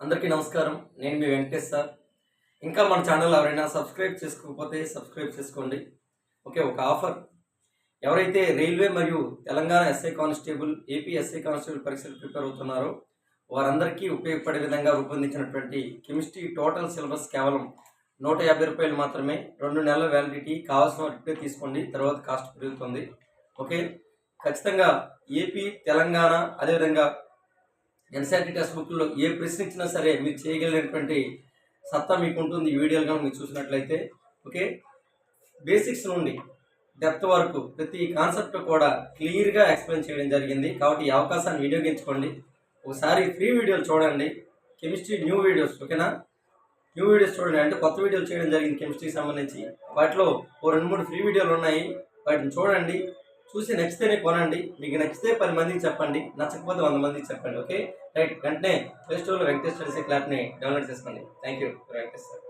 అందరికీ నమస్కారం. నేను మీ వెంకటేష్ సార్. ఇంకా మన ఛానల్ ఎవరైనా సబ్స్క్రైబ్ చేసుకోకపోతే సబ్స్క్రైబ్ చేసుకోండి. ఓకే, ఒక ఆఫర్. ఎవరైతే రైల్వే మరియు Telangana SI constable, AP SI constable పరీక్షలు ప్రిపేర్ అవుతున్నారో వారందరికీ ఉపయోగపడే విధంగా రూపొందించినటువంటి కెమిస్ట్రీ టోటల్ సిలబస్ కేవలం రూ. 150 మాత్రమే. 2 నెలల వ్యాలిడిటీ. కావాల్సిన ఇప్పుడే తీసుకోండి, తర్వాత కాస్ట్ పెరుగుతుంది. ఓకే, ఖచ్చితంగా ఏపీ, తెలంగాణ, అదేవిధంగా ఎన్సీఆర్టీ టెక్స్ట్ బుక్లో ఏ ప్రశ్న ఇచ్చినా సరే మీరు చేయగలిగినటువంటి సత్తా మీకు ఉంటుంది. ఈ వీడియోలు కనుక మీరు చూసినట్లయితే ఓకే, బేసిక్స్ నుండి డెప్త్ వరకు ప్రతి కాన్సెప్ట్ కూడా క్లియర్గా ఎక్స్ప్లెయిన్ చేయడం జరిగింది. కాబట్టి ఈ అవకాశాన్ని వినియోగించుకోండి. ఒకసారి ఫ్రీ వీడియోలు చూడండి, కెమిస్ట్రీ న్యూ వీడియోస్. ఓకేనా, న్యూ వీడియోస్ చూడండి. అంటే కొత్త వీడియోలు చేయడం జరిగింది కెమిస్ట్రీకి సంబంధించి. వాటిలో 2-3 ఫ్రీ వీడియోలు ఉన్నాయి, వాటిని చూడండి. చూసి నచ్చితేనే కొనండి. మీకు నచ్చితే 10 మందికి చెప్పండి, నచ్చకపోతే 100 మందికి చెప్పండి. ఓకే రైట్, వెంటనే ప్లే స్టోర్లో వెంకటేష్ స్టడీస్ క్లాప్ని డౌన్లోడ్ చేసుకోండి. Thank you Venkatesh sir.